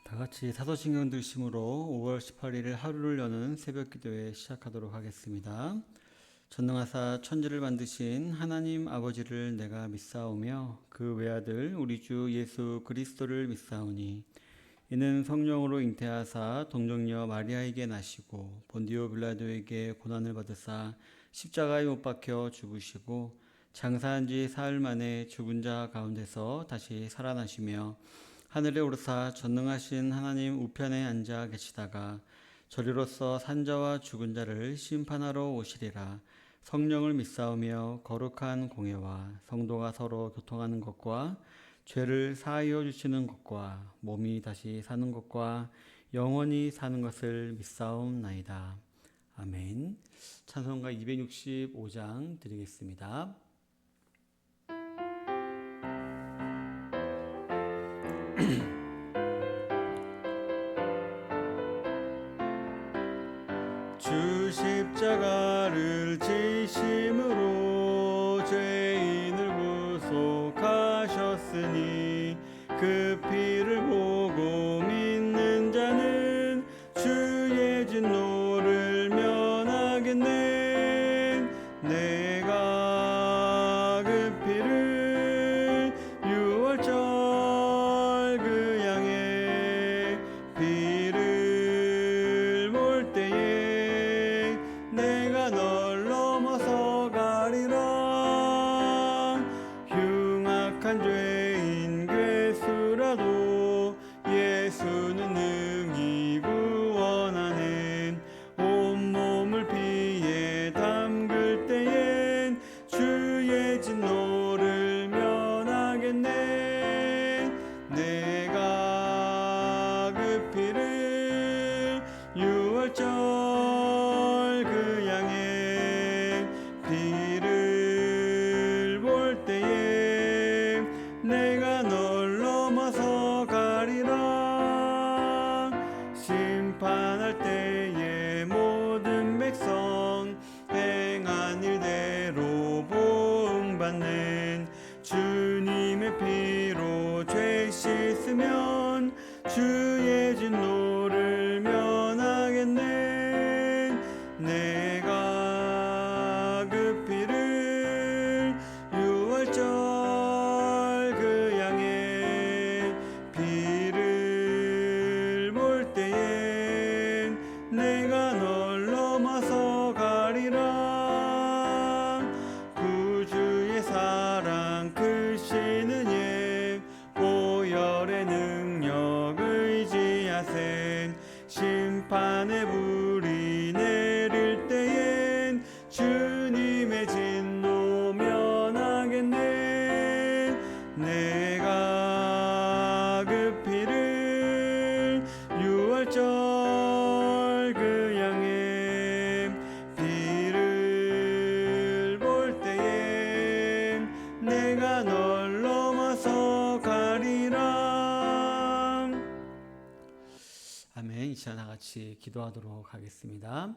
다 같이 사도신경 들심으로 5월 18일 하루를 여는 새벽 기도회 시작하도록 하겠습니다. 전능하사 천지를 만드신 하나님 아버지를 내가 믿사오며 그 외아들 우리 주 예수 그리스도를 믿사오니 이는 성령으로 잉태하사 동정녀 마리아에게 나시고 본디오 빌라도에게 고난을 받으사 십자가에 못 박혀 죽으시고 장사한 지 사흘 만에 죽은 자 가운데서 다시 살아나시며 하늘에 오르사 전능하신 하나님 우편에 앉아 계시다가 저리로서 산자와 죽은 자를 심판하러 오시리라. 성령을 믿사오며 거룩한 공예와 성도가 서로 교통하는 것과 죄를 사하여 주시는 것과 몸이 다시 사는 것과 영원히 사는 것을 믿사옵나이다. 아멘. 찬송가 265장 드리겠습니다. 주 십자가를 지심으로 죄인을 구속하셨으니 그 피를 보고 믿는 자는 주의 진노를 면하겠네. 내가 그 피를 유월절 그 양의 피를 볼 때에 내가 널 넘어서 가리라. 흉악한 죄인 괴수라도 예수는 능히 구원하는 온몸을 피에 담글 때엔 주의 진노를 면하겠네. 내가 그 피를 유월절 그 양의 피를 볼 때에 내가 널 넘어서 가리라. 심판할 때에 모든 백성 행한 일대로 보응받는 주님의 피로 죄 씻으면 주의 진노를 면하겠네. 내가 그 피를 유월절 그 양의 피를 볼 때에 내가 널 넘어서 가리라. 구주의 사랑 크시는 예 보혈의 능력 의지하세. 심판의 불이 내릴 때엔 주님의 진노 면하겠네. 내가 그 피를 유월절 그 양의 피를 볼 때엔 내가 널 넘어서 가리라. 아멘. 이 시간 다 같이 기도하도록 하겠습니다.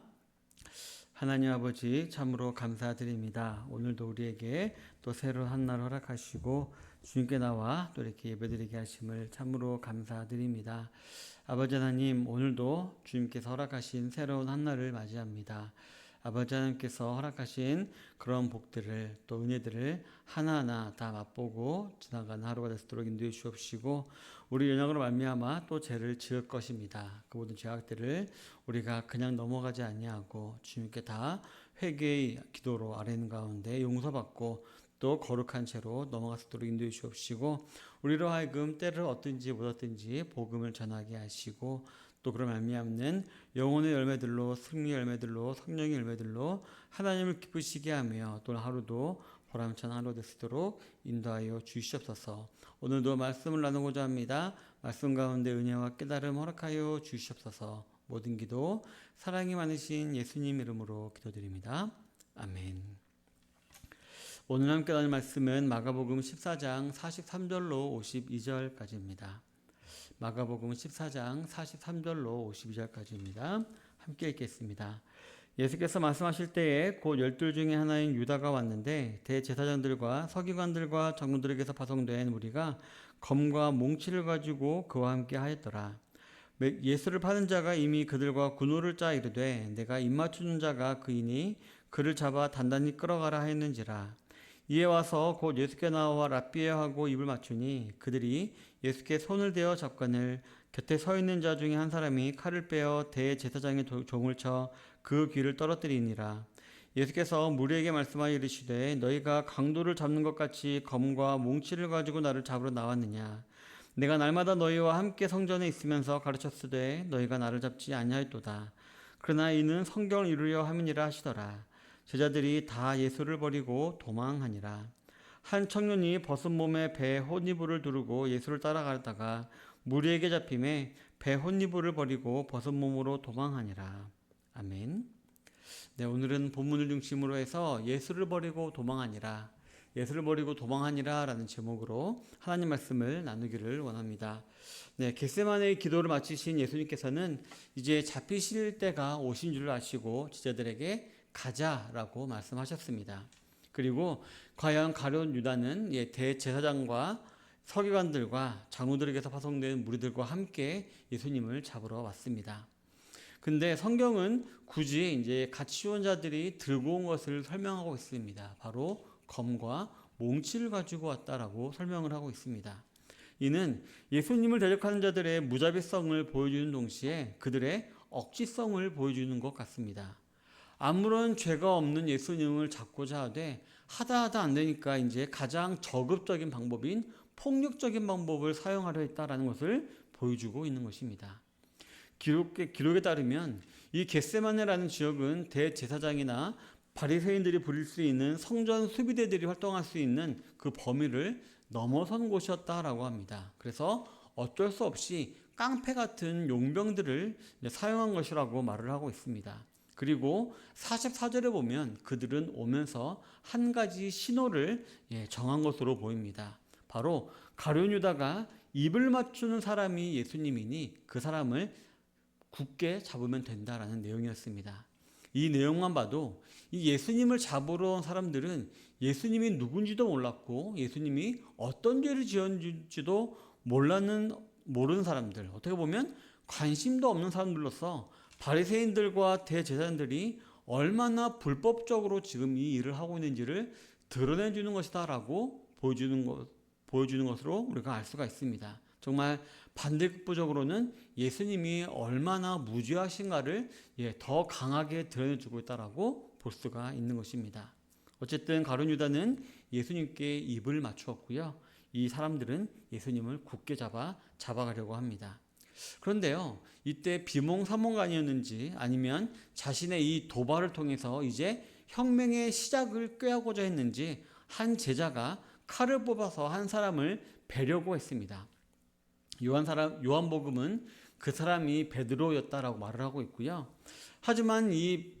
하나님 아버지 참으로 감사드립니다. 오늘도 우리에게 또 새로운 한 날 허락하시고 주님께 나와 또 이렇게 예배드리게 하심을 참으로 감사드립니다. 아버지 하나님, 오늘도 주님께서 허락하신 새로운 한 날을 맞이합니다. 아버지 하나님께서 허락하신 그런 복들을 또 은혜들을 하나하나 다 맛보고 지나가는 하루가 되도록 인도해 주옵시고 우리 연약으로 말미암아 또 죄를 지을 것입니다. 그 모든 죄악들을 우리가 그냥 넘어가지 아니하고 주님께 다 회개의 기도로 아뢰는 가운데 용서받고 또 거룩한 채로 넘어갈 수 있도록 인도해 주옵시고 우리로 하여금 때를 얻든지 못 얻든지 복음을 전하게 하시고 또 그런 말미암는 영혼의 열매들로 승리 열매들로 성령의 열매들로 하나님을 기쁘시게 하며 또 하루도 보람찬 하루 되시도록 인도하여 주시옵소서. 오늘도 말씀을 나누고자 합니다. 말씀 가운데 은혜와 깨달음 허락하여 주시옵소서. 모든 기도 사랑이 많으신 예수님 이름으로 기도드립니다. 아멘. 오늘 함께 나눌 말씀은 마가복음 14장 43절로 52절까지입니다. 마가복음 14장 43절로 52절까지입니다. 함께 읽겠습니다. 예수께서 말씀하실 때에 곧 12 중에 하나인 유다가 왔는데 대제사장들과 서기관들과 장로들에게서 파송된 무리가 검과 몽치를 가지고 그와 함께 하였더라. 예수를 파는 자가 이미 그들과 군호를 짜 이르되 내가 입맞추는 자가 그이니 그를 잡아 단단히 끌어가라 하였는지라. 이에 와서 곧 예수께 나와 랍비여하고 입을 맞추니 그들이 예수께 손을 대어 잡거늘 곁에 서 있는 자 중에 한 사람이 칼을 빼어 대제사장의 종을 쳐 그 귀를 떨어뜨리니라. 예수께서 무리에게 말씀하여 이르시되 너희가 강도를 잡는 것 같이 검과 몽치를 가지고 나를 잡으러 나왔느냐. 내가 날마다 너희와 함께 성전에 있으면서 가르쳤으되 너희가 나를 잡지 아니하였도다. 그러나 이는 성경을 이루려 함이니라 하시더라. 제자들이 다 예수를 버리고 도망하니라. 한 청년이 벗은 몸에 배 혼이불을 두르고 예수를 따라가다가 무리에게 잡힘에 배 혼이불을 버리고 벗은 몸으로 도망하니라. 아멘. 네, 오늘은 본문을 중심으로 해서 예수를 버리고 도망하니라, 예수를 버리고 도망하니라 라는 제목으로 하나님 말씀을 나누기를 원합니다. 네, 겟세마네의 기도를 마치신 예수님께서는 이제 잡히실 때가 오신 줄 아시고 제자들에게 가자라고 말씀하셨습니다. 그리고 과연 가룟 유다는 대제사장과 서기관들과 장로들에게서 파송된 무리들과 함께 예수님을 잡으러 왔습니다. 근데 성경은 굳이 이제 같이 온 자들이 들고 온 것을 설명하고 있습니다. 바로 검과 몽치를 가지고 왔다라고 설명을 하고 있습니다. 이는 예수님을 대적하는 자들의 무자비성을 보여주는 동시에 그들의 억지성을 보여주는 것 같습니다. 아무런 죄가 없는 예수님을 잡고자 하되 하다 안 되니까 이제 가장 저급적인 방법인 폭력적인 방법을 사용하려 했다라는 것을 보여주고 있는 것입니다. 기록에 따르면 이 겟세마네라는 지역은 대제사장이나 바리새인들이 부릴 수 있는 성전 수비대들이 활동할 수 있는 그 범위를 넘어선 곳이었다라고 합니다. 그래서 어쩔 수 없이 깡패 같은 용병들을 사용한 것이라고 말을 하고 있습니다. 그리고 44절에 보면 그들은 오면서 한 가지 신호를 정한 것으로 보입니다. 바로 가룟 유다가 입을 맞추는 사람이 예수님이니 그 사람을 굳게 잡으면 된다라는 내용이었습니다. 이 내용만 봐도 이 예수님을 잡으러 온 사람들은 예수님이 누군지도 몰랐고 예수님이 어떤 죄를 지었는지도 모르는 사람들, 어떻게 보면 관심도 없는 사람들로서 바리새인들과 대제사장들이 얼마나 불법적으로 지금 이 일을 하고 있는지를 드러내주는 것이다라고 보여주는 것으로 우리가 알 수가 있습니다. 정말 반대급부적으로는 예수님이 얼마나 무죄하신가를 더 강하게 드러내주고 있다라고 볼 수가 있는 것입니다. 어쨌든 가룟 유다는 예수님께 입을 맞추었고요. 이 사람들은 예수님을 굳게 잡아가려고 합니다. 그런데요, 이때 비몽사몽간이었는지 아니면 자신의 이 도발을 통해서 이제 혁명의 시작을 꾀하고자 했는지 한 제자가 칼을 뽑아서 한 사람을 베려고 했습니다. 요한복음은 그 사람이 베드로였다라고 말을 하고 있고요. 하지만 이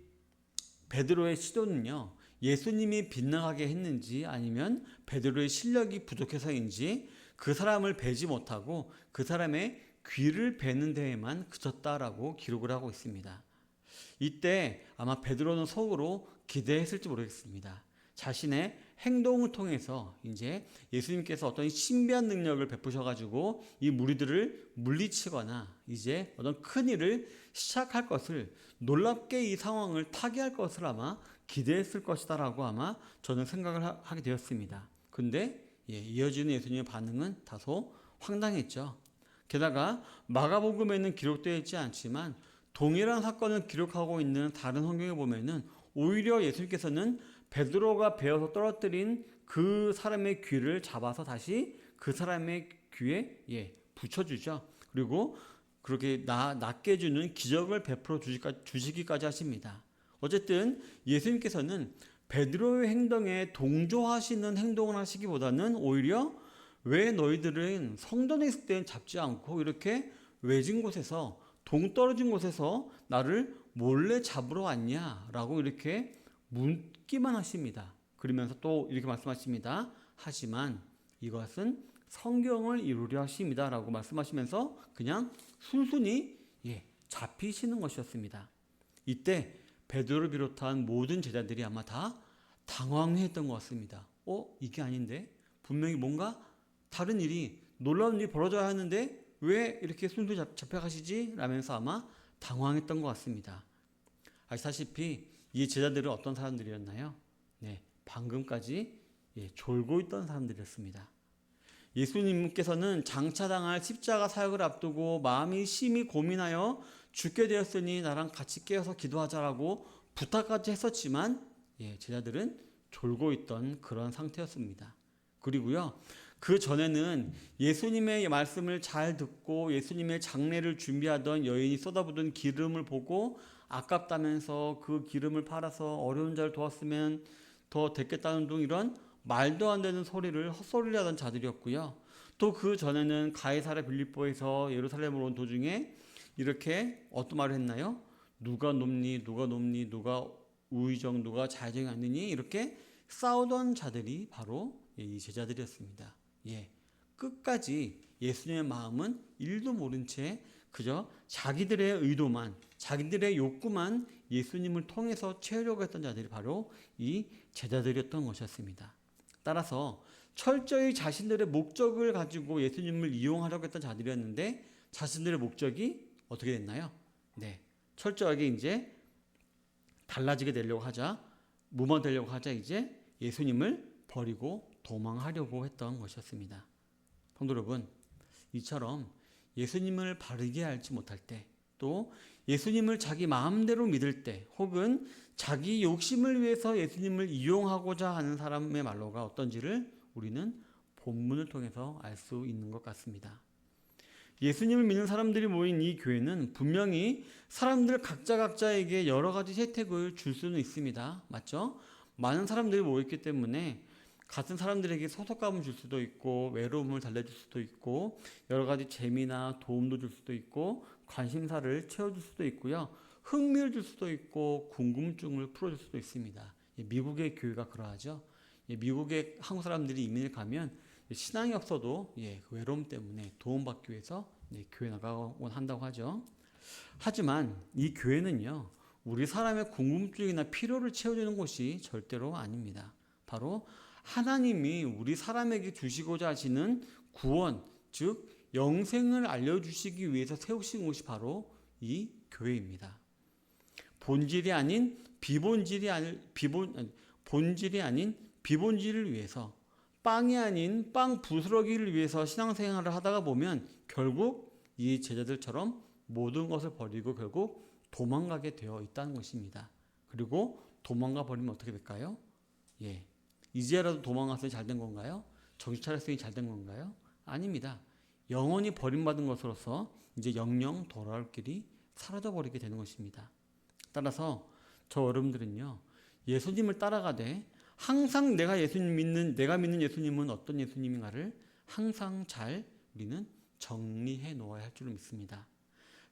베드로의 시도는요, 예수님이 빗나가게 했는지 아니면 베드로의 실력이 부족해서인지 그 사람을 베지 못하고 그 사람의 귀를 베는 데에만 그쳤다라고 기록을 하고 있습니다. 이때 아마 베드로는 속으로 기대했을지 모르겠습니다. 자신의 행동을 통해서 이제 예수님께서 어떤 신비한 능력을 베푸셔가지고 이 무리들을 물리치거나 이제 어떤 큰 일을 시작할 것을, 놀랍게 이 상황을 타개할 것을 아마 기대했을 것이다라고 아마 저는 생각을 하게 되었습니다. 근데 이어지는 예수님의 반응은 다소 황당했죠. 게다가 마가복음에는 기록되어 있지 않지만 동일한 사건을 기록하고 있는 다른 성경에 보면은 오히려 예수님께서는 베드로가 베어서 떨어뜨린 그 사람의 귀를 잡아서 다시 그 사람의 귀에 붙여주죠. 그리고 그렇게 낫게 해주는 기적을 베풀어 주시기까지 하십니다. 어쨌든 예수님께서는 베드로의 행동에 동조하시는 행동을 하시기보다는 오히려 왜 너희들은 성전에 있을 때는 잡지 않고 이렇게 외진 곳에서, 동떨어진 곳에서 나를 몰래 잡으러 왔냐라고 이렇게 묻기만 하십니다. 그러면서 또 이렇게 말씀하십니다. 하지만 이것은 성경을 이루려 하십니다 라고 말씀하시면서 그냥 순순히 잡히시는 것이었습니다. 이때 베드로를 비롯한 모든 제자들이 아마 다 당황했던 것 같습니다. 이게 아닌데? 분명히 뭔가 다른 일이, 놀라운 일이 벌어져야 하는데 왜 이렇게 순순히 잡혀가시지? 라면서 아마 당황했던 것 같습니다. 아시다시피 이 제자들은 어떤 사람들이었나요? 네, 방금까지 졸고 있던 사람들이었습니다. 예수님께서는 장차당할 십자가 사역을 앞두고 마음이 심히 고민하여 죽게 되었으니 나랑 같이 깨어서 기도하자라고 부탁까지 했었지만 제자들은 졸고 있던 그런 상태였습니다. 그리고요, 그 전에는 예수님의 말씀을 잘 듣고 예수님의 장례를 준비하던 여인이 쏟아부은 기름을 보고 아깝다면서 그 기름을 팔아서 어려운 자를 도왔으면 더 됐겠다는 등 이런 말도 안 되는 소리를 헛소리를 하던 자들이었고요. 또 그 전에는 가이사랴 빌립보에서 예루살렘으로 온 도중에 이렇게 어떤 말을 했나요? 누가 높니 누가 높니 누가 우의정 누가 좌의정이 아니니 이렇게 싸우던 자들이 바로 이 제자들이었습니다. 끝까지 예수님의 마음은 일도 모른 채 그저 자기들의 의도만 자기들의 욕구만 예수님을 통해서 채우려고 했던 자들이 바로 이 제자들이었던 것이었습니다. 따라서 철저히 자신들의 목적을 가지고 예수님을 이용하려고 했던 자들이었는데 자신들의 목적이 어떻게 됐나요? 철저하게 이제 달라지게 되려고 하자, 무마되려고 하자 이제 예수님을 버리고 도망하려고 했던 것이었습니다. 성도 여러분, 이처럼 예수님을 바르게 알지 못할 때, 또 예수님을 자기 마음대로 믿을 때, 혹은 자기 욕심을 위해서 예수님을 이용하고자 하는 사람의 말로가 어떤지를 우리는 본문을 통해서 알 수 있는 것 같습니다. 예수님을 믿는 사람들이 모인 이 교회는 분명히 사람들 각자에게 여러 가지 혜택을 줄 수는 있습니다. 맞죠? 많은 사람들이 모였기 때문에 같은 사람들에게 소속감을 줄 수도 있고 외로움을 달래줄 수도 있고 여러 가지 재미나 도움도 줄 수도 있고 관심사를 채워줄 수도 있고요. 흥미를 줄 수도 있고 궁금증을 풀어줄 수도 있습니다. 미국의 교회가 그러하죠. 미국의 한국 사람들이 이민을 가면 신앙이 없어도 외로움 때문에 도움받기 위해서 교회 나가곤 한다고 하죠. 하지만 이 교회는요, 우리 사람의 궁금증이나 필요를 채워주는 곳이 절대로 아닙니다. 바로 하나님이 우리 사람에게 주시고자 하시는 구원, 즉 영생을 알려주시기 위해서 세우신 곳이 바로 이 교회입니다. 본질이 아닌 비본질을 위해서, 빵이 아닌 빵 부스러기를 위해서 신앙생활을 하다가 보면 결국 이 제자들처럼 모든 것을 버리고 결국 도망가게 되어 있다는 것입니다. 그리고 도망가 버리면 어떻게 될까요? 이제라도 도망갔으니 잘된 건가요? 정신 차렸으니 잘된 건가요? 아닙니다. 영원히 버림받은 것으로서 이제 영영 돌아올 길이 사라져버리게 되는 것입니다. 따라서 저 여러분들은요, 예수님을 따라가되 항상 내가 믿는 예수님은 어떤 예수님인가를 항상 잘 우리는 정리해 놓아야 할 줄로 믿습니다.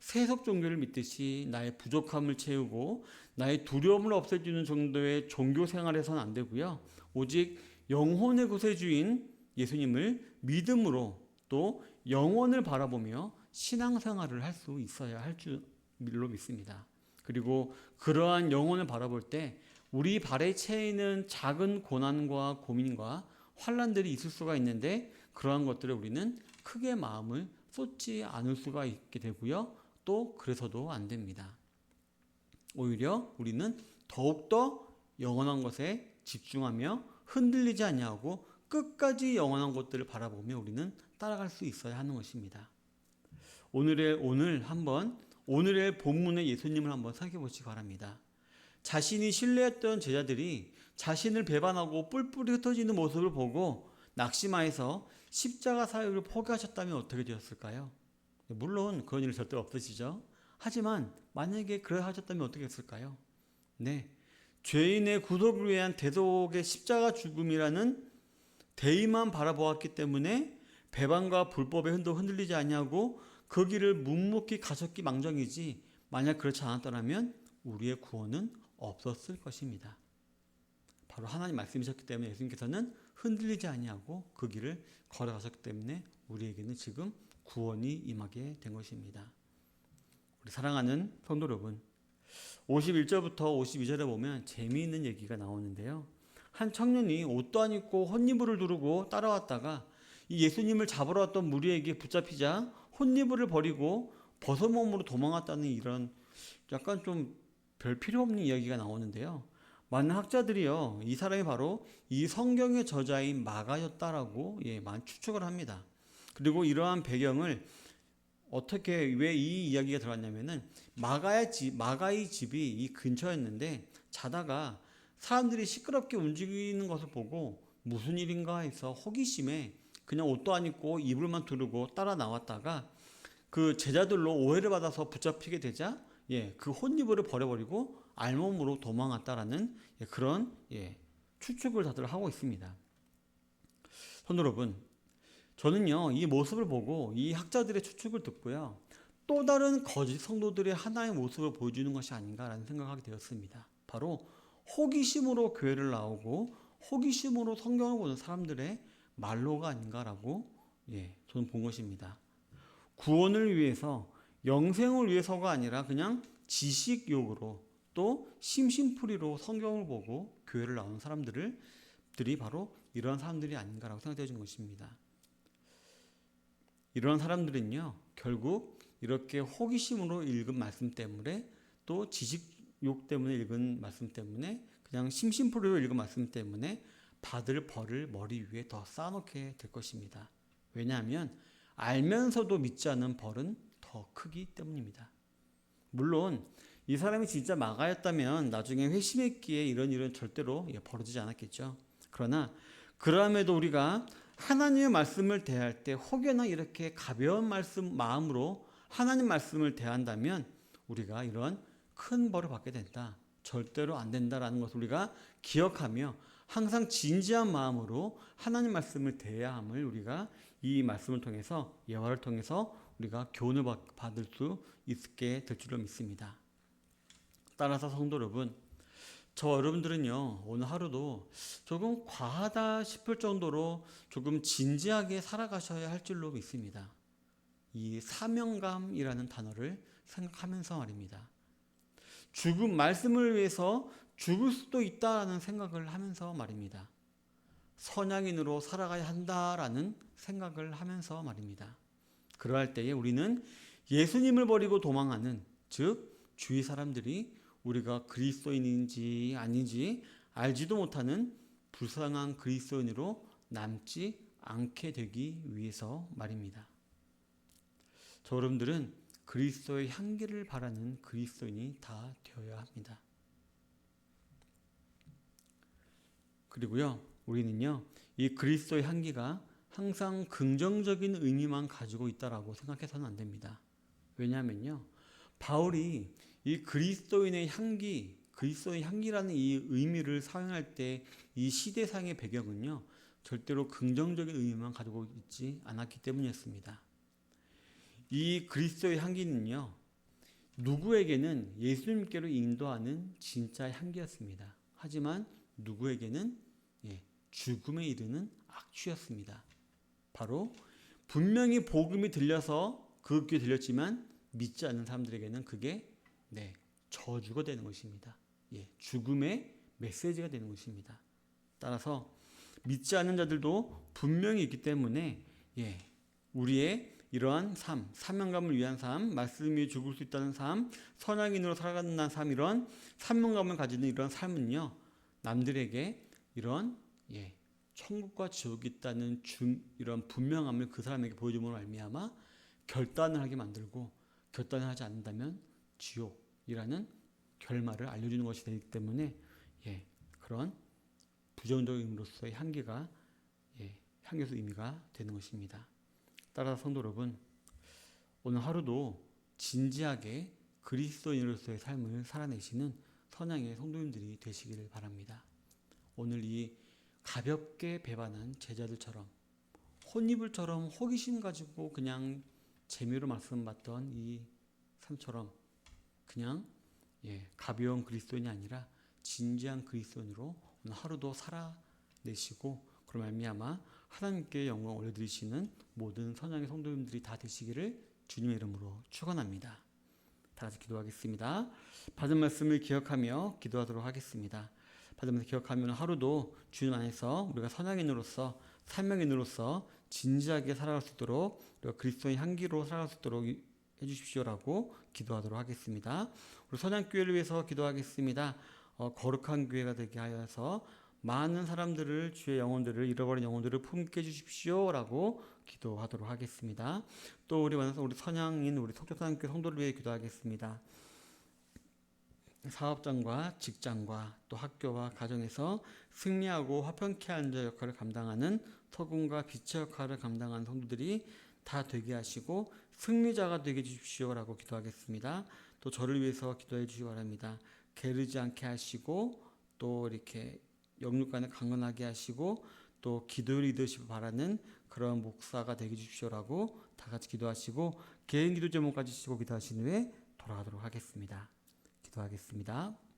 세속 종교를 믿듯이 나의 부족함을 채우고 나의 두려움을 없애주는 정도의 종교 생활에서는 안 되고요. 오직 영혼의 구세주인 예수님을 믿음으로 또 영혼을 바라보며 신앙생활을 할 수 있어야 할 줄로 믿습니다. 그리고 그러한 영혼을 바라볼 때 우리 발에 채이는 작은 고난과 고민과 환난들이 있을 수가 있는데 그러한 것들을 우리는 크게 마음을 쏟지 않을 수가 있게 되고요. 또 그래서도 안 됩니다. 오히려 우리는 더욱더 영원한 것에 집중하며 흔들리지 아니하고 끝까지 영원한 것들을 바라보며 우리는 따라갈 수 있어야 하는 것입니다. 오늘의 본문의 예수님을 한번 살펴보시기 바랍니다. 자신이 신뢰했던 제자들이 자신을 배반하고 뿔뿔이 흩어지는 모습을 보고 낙심하여서 십자가 사역을 포기하셨다면 어떻게 되었을까요? 물론 그런 일 절대 없으시죠. 하지만 만약에 그러하셨다면 어떻게 했을까요? 죄인의 구속을 위한 대속의 십자가 죽음이라는 대의만 바라보았기 때문에 배반과 불법에 흔들리지 아니하고 그 길을 묵묵히 가셨기 망정이지, 만약 그렇지 않았더라면 우리의 구원은 없었을 것입니다. 바로 하나님 말씀이셨기 때문에 예수님께서는 흔들리지 아니하고 그 길을 걸어가셨기 때문에 우리에게는 지금 구원이 임하게 된 것입니다. 우리 사랑하는 성도 여러분, 51절부터 52절에 보면 재미있는 얘기가 나오는데요. 한 청년이 옷도 안 입고 혼인부를 두르고 따라왔다가 이 예수님을 잡으러 왔던 무리에게 붙잡히자 혼니부를 버리고 버선몸으로 도망갔다는 이런 약간 좀 별 필요 없는 이야기가 나오는데요. 많은 학자들이요, 이 사람이 바로 이 성경의 저자인 마가였다라고 많이 추측을 합니다. 그리고 이러한 배경을 어떻게 왜 이 이야기가 들어왔냐면은 마가의 집이 이 근처였는데 자다가 사람들이 시끄럽게 움직이는 것을 보고 무슨 일인가 해서 호기심에 그냥 옷도 안 입고 이불만 두르고 따라 나왔다가 그 제자들로 오해를 받아서 붙잡히게 되자 그 혼이불을 버려버리고 알몸으로 도망갔다라는 그런 추측을 다들 하고 있습니다. 성도 여러분, 저는요 이 모습을 보고 이 학자들의 추측을 듣고요 또 다른 거짓 성도들의 하나의 모습을 보여주는 것이 아닌가라는 생각하게 되었습니다. 바로 호기심으로 교회를 나오고 호기심으로 성경을 보는 사람들의 말로가 아닌가라고 저는 본 것입니다. 구원을 위해서 영생을 위해서가 아니라 그냥 지식욕으로 또 심심풀이로 성경을 보고 교회를 나오는 사람들이 바로 이런 사람들이 아닌가라고 생각되어지는 것입니다. 이런 사람들은요 결국 이렇게 호기심으로 읽은 말씀 때문에 또 지식욕 때문에 읽은 말씀 때문에 그냥 심심풀이로 읽은 말씀 때문에 받을 벌을 머리 위에 더 쌓아놓게 될 것입니다. 왜냐하면 알면서도 믿지 않는 벌은 더 크기 때문입니다. 물론 이 사람이 진짜 마가였다면 나중에 회심했기에 이런 일은 절대로 벌어지지 않았겠죠. 그러나 그럼에도 우리가 하나님의 말씀을 대할 때 혹여나 이렇게 가벼운 마음으로 하나님 말씀을 대한다면 우리가 이런 큰 벌을 받게 된다. 절대로 안 된다라는 것을 우리가 기억하며 항상 진지한 마음으로 하나님 말씀을 대해야 함을 우리가 이 말씀을 통해서 예화를 통해서 우리가 교훈을 받을 수 있게 될 줄로 믿습니다. 따라서 성도 여러분, 저 여러분들은요 오늘 하루도 조금 과하다 싶을 정도로 조금 진지하게 살아가셔야 할 줄로 믿습니다. 이 사명감이라는 단어를 생각하면서 말입니다. 말씀을 위해서 죽을 수도 있다라는 생각을 하면서 말입니다. 선양인으로 살아가야 한다라는 생각을 하면서 말입니다. 그러할 때에 우리는 예수님을 버리고 도망하는, 즉 주위 사람들이 우리가 그리스도인인지 아닌지 알지도 못하는 불쌍한 그리스도인으로 남지 않게 되기 위해서 말입니다. 저 여러분들은 그리스도의 향기를 바라는 그리스도인이 다 되어야 합니다. 그리고요, 우리는요, 이 그리스도의 향기가 항상 긍정적인 의미만 가지고 있다라고 생각해서는 안 됩니다. 왜냐하면요, 바울이 이 그리스도의 향기라는 이 의미를 사용할 때 이 시대상의 배경은요, 절대로 긍정적인 의미만 가지고 있지 않았기 때문이었습니다. 이 그리스도의 향기는요, 누구에게는 예수님께로 인도하는 진짜 향기였습니다. 하지만 누구에게는 죽음에 이르는 악취였습니다. 바로 분명히 복음이 들려서 그 귀에 들렸지만 믿지 않는 사람들에게는 그게 저주가 되는 것입니다. 죽음의 메시지가 되는 것입니다. 따라서 믿지 않는 자들도 분명히 있기 때문에 우리의 이러한 삶, 사명감을 위한 삶, 말씀이 죽을 수 있다는 삶, 선악인으로 살아가는 삶, 이런 사명감을 가지는 이런 삶은요, 남들에게 이런 천국과 지옥이 있다는 이런 분명함을 그 사람에게 보여줌으로 말미암아 결단을 하게 만들고, 결단을 하지 않는다면 지옥이라는 결말을 알려주는 것이 되기 때문에 그런 부정적인 의미로서의 향기가 향기로서 의미가 되는 것입니다. 따라서 성도 여러분, 오늘 하루도 진지하게 그리스도인으로서의 삶을 살아내시는 선양의 성도님들이 되시기를 바랍니다. 오늘 이 가볍게 배반한 제자들처럼 혼이불처럼 호기심 가지고 그냥 재미로 말씀 받던 이 삶처럼 그냥 가벼운 그리스도인이 아니라 진지한 그리스도인으로 오늘 하루도 살아내시고 그로 말미암아 하나님께 영광 올려드리시는 모든 선양의 성도님들이 다 되시기를 주님의 이름으로 축원합니다. 다 같이 기도하겠습니다. 받은 말씀을 기억하며 기도하도록 하겠습니다. 받은 말씀 기억하면 하루도 주님 안에서 우리가 선양인으로서 사명인으로서 진지하게 살아갈 수 있도록 그리스도의 향기로 살아갈 수 있도록 해주십시오라고 기도하도록 하겠습니다. 우리 선양교회를 위해서 기도하겠습니다. 거룩한 교회가 되게 하여서 많은 사람들을 주의 영혼들을 잃어버린 영혼들을 품게 해주십시오라고 기도하도록 하겠습니다. 또 우리 선양인 우리 속초선양교회 성도를 위해 기도하겠습니다. 사업장과 직장과 또 학교와 가정에서 승리하고 화평케 하는 자 역할을 감당하는 서금과 빛의 역할을 감당하는 성도들이 다 되게 하시고 승리자가 되게 해주십시오라고 기도하겠습니다. 또 저를 위해서 기도해 주시기 바랍니다. 게으르지 않게 하시고 또 이렇게 영육간에 강건하게 하시고 또 기도 리더십을 바라는 그런 목사가 되게 해주십시오라고 다 같이 기도하시고 개인 기도 제목까지 주시고 기도하신 후에 돌아가도록 하겠습니다. 기도하겠습니다.